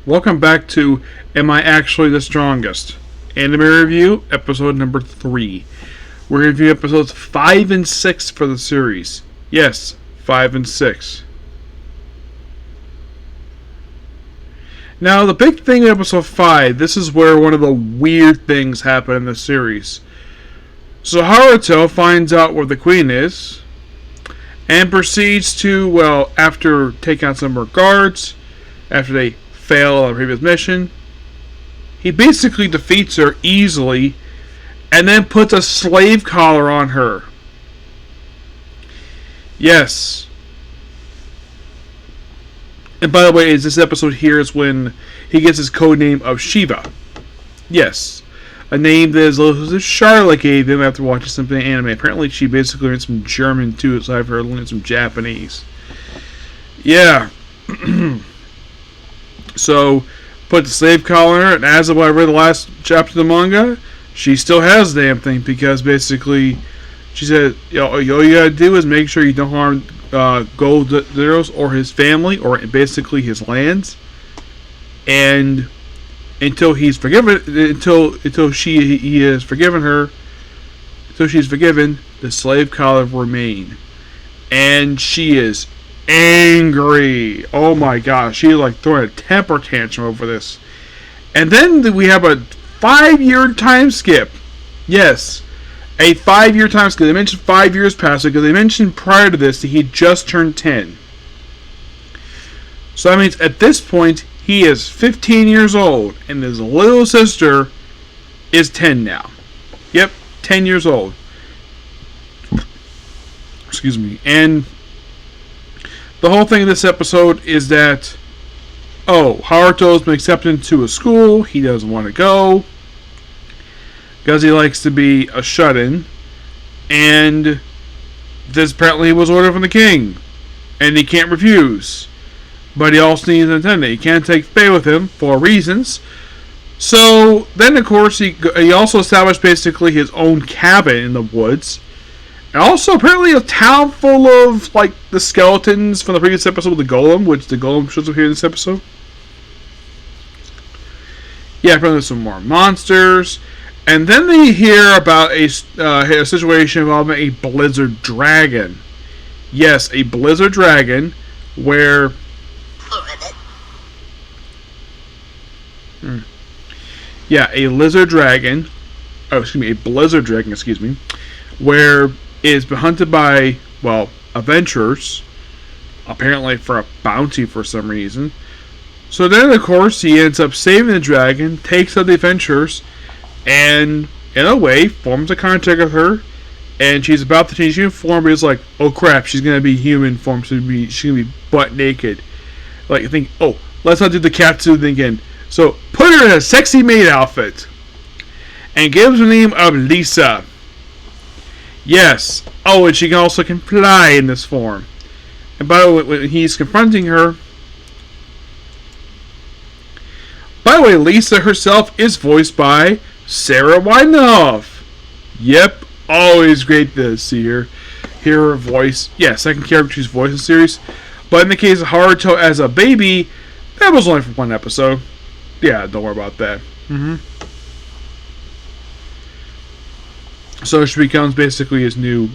Welcome back to Am I Actually the Strongest? Anime Review, episode number 3. We're going to review episodes 5 and 6 for the series. Yes, 5 and 6. Now, the big thing in episode 5, this is where one of the weird things happen in the series. So Haruto finds out where the queen is, and proceeds to, well, after taking out some of her guards, after they fail on the previous mission, he basically defeats her easily, and then puts a slave collar on her. Yes. And by the way, this episode here is when he gets his code name of Shiva. Yes. A name that Charlotte gave him after watching some anime. Apparently she basically learned some German too, so I've heard learned some Japanese. Yeah. So, put the slave collar on her, and as of what I read the last chapter of the manga, she still has the damn thing, because basically, she said, all you gotta do is make sure you don't harm Gold Zeros or his family, or basically his lands, and until he's forgiven, until he has forgiven her, until she's forgiven, the slave collar will remain. And she is angry. Oh my gosh, she's like throwing a temper tantrum over this. And then we have a 5-year time skip. Yes, a 5-year time skip. They mentioned 5 years passed because they mentioned prior to this that he just turned 10. So that means at this point he is 15 years old, and his little sister is 10 now. Yep, 10 years old. Excuse me. And the whole thing of this episode is that, Haruto's been accepted to a school he doesn't want to go, because he likes to be a shut-in, and this apparently was ordered from the king, and he can't refuse. But he also needs an attendant. He can't take Faye with him for reasons. So then, of course, he also established basically his own cabin in the woods. And also, apparently, a town full of, like, the skeletons from the previous episode of the Golem, which the Golem shows up here in this episode. Yeah, apparently there's some more monsters. And then they hear about a situation involving a blizzard dragon. Yes, a blizzard dragon, where yeah, a blizzard dragon, where it is been hunted by, adventurers, apparently for a bounty for some reason. So then, of course, he ends up saving the dragon, takes out the adventurers, and, in a way, forms a contact with her, and she's about to change human form, but he's like, oh crap, she's going to be human form, she's going to be butt naked. Like, I think, let's not do the Katsu thing again. So, put her in a sexy maid outfit. And gives her the name of Lisa. Yes. And she also can fly in this form. And by the way, when he's confronting her... By the way, Lisa herself is voiced by Sarah Wynoff. Yep. Always great to see her. Hear her voice. Yeah, second character she's voiced in the series. But in the case of Haruto as a baby, that was only for one episode. Yeah, don't worry about that. So she becomes basically his new...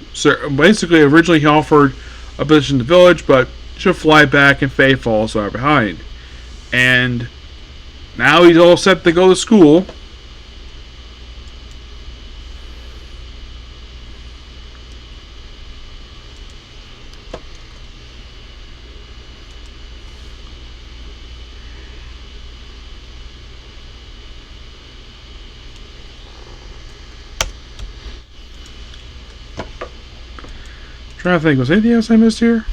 Basically, originally he offered a position in the village, but she'll fly back and Faye falls far behind. And now he's all set to go to school. Trying to think, was anything else I missed here?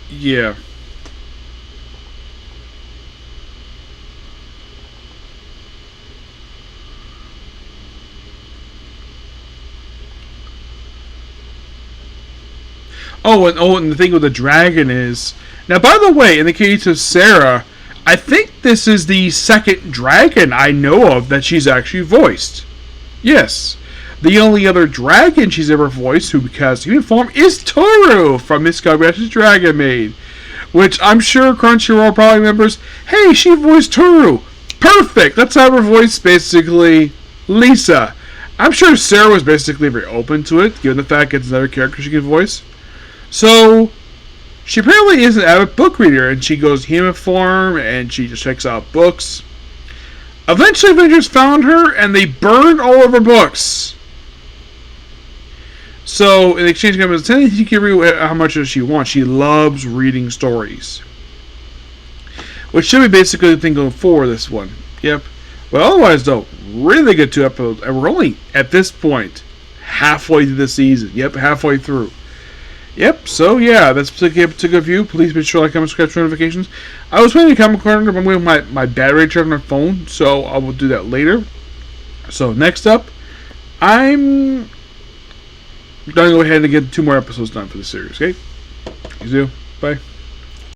Yeah. And the thing with the dragon is... Now, by the way, in the case of Sarah, I think this is the second dragon I know of that she's actually voiced. Yes. The only other dragon she's ever voiced who has human form is Toru from Miss Kobayashi's Dragon Maid. Which I'm sure Crunchyroll probably remembers. Hey, she voiced Toru. Perfect! Let's have her voice basically Lisa. I'm sure Sarah was basically very open to it, given the fact it's another character she can voice. So, she apparently is an avid book reader, and she goes human form, and she just checks out books. Eventually, Avengers found her, and they burned all of her books. So, in exchange for she can read how much as she wants. She loves reading stories. Which should be basically the thing going forward, this one. Yep. But otherwise, though, really good 2 episodes. And we're only, at this point, halfway through the season. Yep, halfway through. Yep, so yeah, that's a particular view. Please be sure to like, comment, subscribe, notifications. I was playing a comment corner, but I'm waiting for my battery charge on my phone, so I will do that later. So, next up, I'm going to go ahead and get 2 more episodes done for the series, okay? You do. Bye.